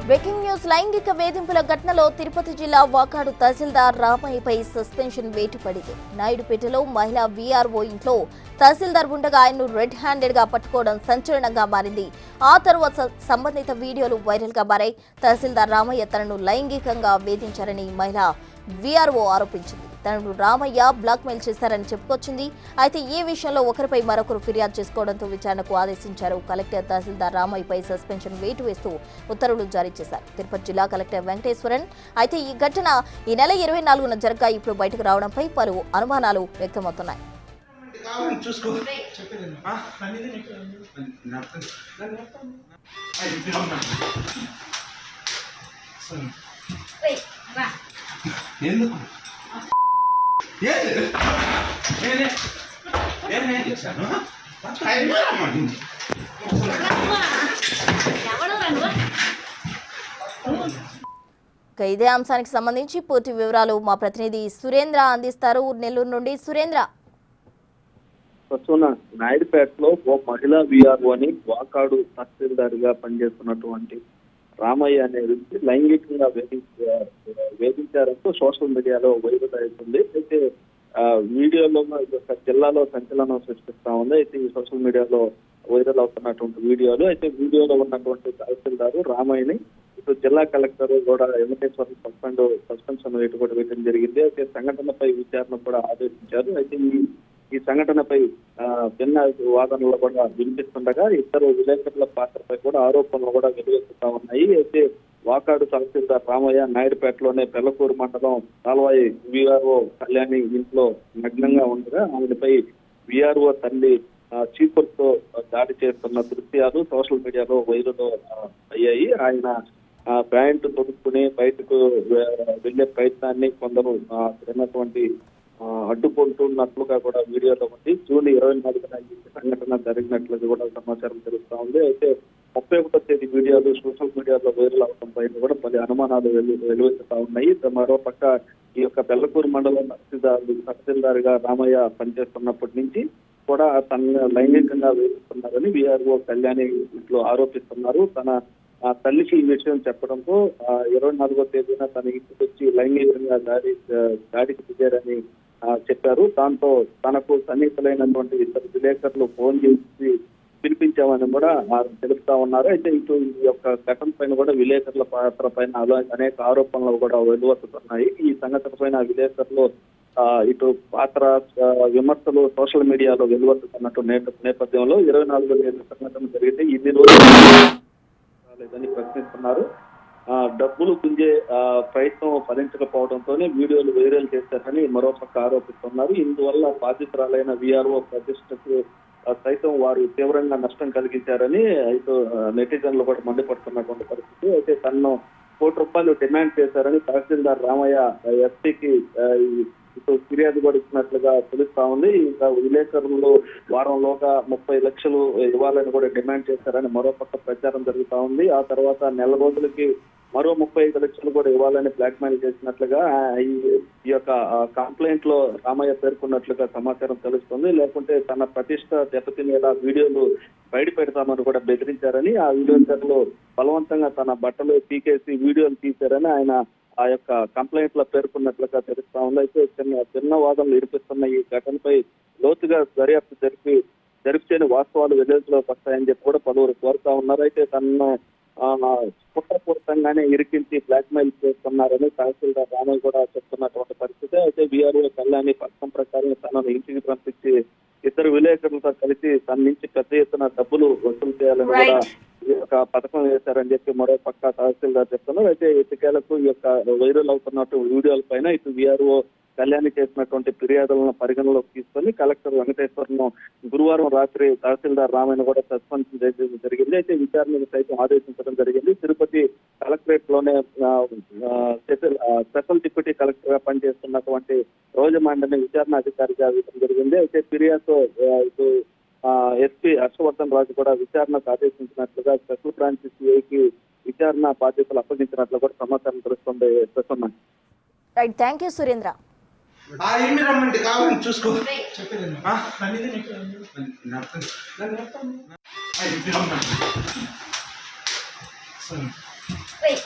Breaking news లైంగిక వేధింపుల ఘటనలో తిరుపతి జిల్లా వాకాడు తహసీల్దార్ రామయ్యపై సస్పెన్షన్ వేటు పడింది. నాయుడుపేటలో మహిళా వీఆర్ఓ ఇంట్లో తహసీల్దార్ ఉండగా ఆయన్ను రెడ్ హ్యాండెడ్ గా పట్టుకోవడం సంచలనంగా మారింది. ఆ తర్వాత సంబంధిత వీడియోలు వైరల్ గా మారాయి. తహసీల్దార్ రామయ్య తనను లైంగికంగా వేధించారని మహిళా వీఆర్ఓ ఆరోపించింది. తనను రామయ్య బ్లాక్మెయిల్ చేశారని చెప్పుకొచ్చింది. అయితే ఈ విషయంలో ఒకరిపై మరొకరు ఫిర్యాదు చేసుకోవడంతో విచారణకు ఆదేశించారు. కలెక్టర్ తహసీల్దార్ రామయ్యపై సస్పెన్షన్ వేటు వేస్తూ ఉత్తర్వులు జారీ చేశారు తిరుపతి జిల్లా కలెక్టర్ వెంకటేశ్వరన్. అయితే ఈ ఘటన ఈ నెల 24న జరగ్గా ఇప్పుడు బయటకు రావడంపై పలు అనుమానాలు వ్యక్తమవుతున్నాయి. ఇదే అంశానికి సంబంధించి పూర్తి వివరాలు మా ప్రతినిధి సురేంద్ర అందిస్తారు. నెల్లూరు నుండి సురేంద్ర. నాయుడుపేటలో ఓ మహిళా వీఆర్ఓని వాకాడు తహసీల్దార్ గా పనిచేస్తున్నటువంటి రామయ్య అనే వ్యక్తి లైంగికంగా వేధించారంటూ సోషల్ మీడియాలో వైరల్ అవుతుంది. అయితే వీడియోలో జిల్లాలో సంచలనం సృష్టిస్తా ఉంది. అయితే ఈ సోషల్ మీడియాలో వైరల్ అవుతున్నటువంటి వీడియోలు అయితే వీడియోలో ఉన్నటువంటి తహసీల్దారు రామయ్యని ఇప్పుడు జిల్లా కలెక్టర్ కూడా వెంకటేశ్వర సస్పెన్షన్ వేటు కూడా వేయడం జరిగింది. అయితే సంఘటనపై విచారణ కూడా ఆదేశించారు. అయితే ఈ సంఘటనపై భిన్న వాదనలు కూడా వినిపిస్తుండగా ఇద్దరు విలేకరుల పాత్రపై కూడా ఆరోపణలు కూడా వెలువెత్తుతా ఉన్నాయి. అయితే వాకాడు తహసీల్దార్ రామయ్య నాయుడుపేటలోనే పెళ్లకూరు మండలం కాల్వాయి వీఆర్ఓ కళ్యాణి ఇంట్లో నగ్నంగా ఉండగా ఆమెపై వీఆర్ఓ తల్లి చీపురుతో దాడి చేస్తున్న దృశ్యాలు సోషల్ మీడియాలో వైరల్ అయ్యాయి. ఆయన ప్యాంటు తొడుక్కుని బయటకు వెళ్లే ప్రయత్నాన్ని కొందరు ఉన్నటువంటి అడ్డుకుంటున్నట్లుగా కూడా వీడియోలో ఉంది. జూన్ 24న ఈ సంఘటన జరిగినట్లుగా కూడా సమాచారం తెలుస్తా ఉంది. అయితే 31వ తేదీ వీడియోలు సోషల్ మీడియాలో వైరల్ అవడం పైన కూడా పలు అనుమానాలు వెలువెత్తుతా ఉన్నాయి. మరోపక్క ఈ యొక్క పెళ్లకూరు మండలం తహసీల్దార్ గా రామయ్య పనిచేస్తున్నప్పటి నుంచి కూడా తన లైంగికంగా వేధిస్తున్నారని వీఆర్ఓ కళ్యాణి ఇంట్లో ఆరోపిస్తున్నారు. తన తల్లికి ఈ విషయం చెప్పడంతో 24వ తేదీన తన ఇంటికి వచ్చి లైంగికంగా దాడికి దిగారని చెప్పారు. దాంతో తనకు సన్నిహితులైనటువంటి ఇద్దరు విలేకరులు ఫోన్ చేసి పిలిపించామని కూడా తెలుపుతా ఉన్నారు. అయితే ఇటు ఈ యొక్క ఘటన పైన కూడా విలేకరుల పాత్ర పైన అనేక ఆరోపణలు కూడా వెలువడుతున్నాయి. ఈ సంఘటన పైన విలేకరులు ఇటు పాత్ర విమర్శలు సోషల్ మీడియాలో వెలువడుతున్నట్టు నేపథ్యంలో 24వ తేదీ సంఘటన జరిగితే ఇన్ని రోజులు లేదని ప్రశ్నిస్తున్నారు. డబ్బులు గుంజే ప్రయత్నం ఫలించకపోవడంతోనే వీడియోలు వైరల్ చేశారని మరోపక్క ఆరోపిస్తున్నారు. ఇందువల్ల బాధితురాలైన వీఆర్ఓ ప్రతిష్టకు సైతం వారు తీవ్రంగా నష్టం కలిగించారని అయితే నెటిజన్లు కూడా మండిపడుతున్నటువంటి పరిస్థితి. అయితే తనను ₹1,00,00,000 డిమాండ్ చేశారని తహసీల్దార్ రామయ్య ఎస్పీకి ఫిర్యాదు కూడా ఇచ్చినట్లుగా తెలుస్తా ఉంది. ఇంకా విలేకరులు వారంలోగా 30 లక్షలు ఇవ్వాలని కూడా డిమాండ్ చేశారని మరోపక్క ప్రచారం జరుగుతా ఉంది. ఆ తర్వాత నెల రోజులకి మరో 35 లక్షలు కూడా ఇవ్వాలని బ్లాక్ మెయిల్ చేసినట్లుగా ఈ యొక్క కంప్లైంట్ లో రామయ్య పేర్కొన్నట్లుగా సమాచారం తెలుస్తుంది. లేకుంటే తన ప్రతిష్ట దెబ్బతినేలా వీడియోలు బయట పెడతామని కూడా బెదిరించారని, ఆ వీడియోలు బలవంతంగా తన బట్టలు పీకేసి వీడియోలు తీశారని ఆయన ఆ యొక్క కంప్లైంట్ లో పేర్కొన్నట్లుగా తెలుస్తా ఉంది. అయితే చిన్న వాదనలు వినిపిస్తున్న ఈ ఘటనపై లోతుగా దర్యాప్తు జరిపితేనే వాస్తవాలు వెలుగులోకి వస్తాయని చెప్పి కూడా పలువురు కోరుతా ఉన్నారు. అయితే తనను కుట్రపూరితంగానే ఇరికించి బ్లాక్ మెయిల్ చేస్తున్నారని తహసీల్దార్ రామయ్య కూడా చెప్తున్నటువంటి పరిస్థితి. అయితే వీఆర్ఓ కళ్యాణి పథకం ప్రకారం తనను ఇంటికి పంపించి ఇద్దరు విలేకరులతో కలిసి తన నుంచి పెద్ద ఎత్తున డబ్బులు వసూలు చేయాలని కూడా ఈ యొక్క పథకం వేశారని చెప్పి మరో పక్క తహసీల్దార్ చెప్తున్నారు. అయితే ఎన్నికలకు ఈ యొక్క వైరల్ అవుతున్నట్టు వీడియోల పైన ఇటు వీఆర్ఓ కళ్యాణి చేసినటువంటి ఫిర్యాదులను పరిగణలోకి తీసుకొని కలెక్టర్ వెంకటేశ్వరను గురువారం రాత్రి తహసీల్దార్ రామయ్యను కూడా సస్పెన్షన్ చేయడం జరిగింది. అయితే విచారణకు సైతం ఆదేశించడం జరిగింది. తిరుపతి కలెక్టరేట్ లోనే స్పెషల్ డిప్యూటీ కలెక్టర్ గా పనిచేస్తున్నటువంటి రోజమాండని విచారణ అధికారిగా ఇవ్వడం జరిగింది. అయితే ఫిర్యాదుతో ఇటు ఎస్పీ హర్షవర్ధన్ రాజు కూడా విచారణకు ఆదేశించినట్లుగా స్పెషల్ బ్రాంచ్ సిఐకి విచారణ బాధ్యతలు అప్పగించినట్లు కూడా సమాచారం తెలుస్తుంది. Right, thank you Surendra. రమ్మంటే కావాలని చూసుకో చెప్పేది వెయ్.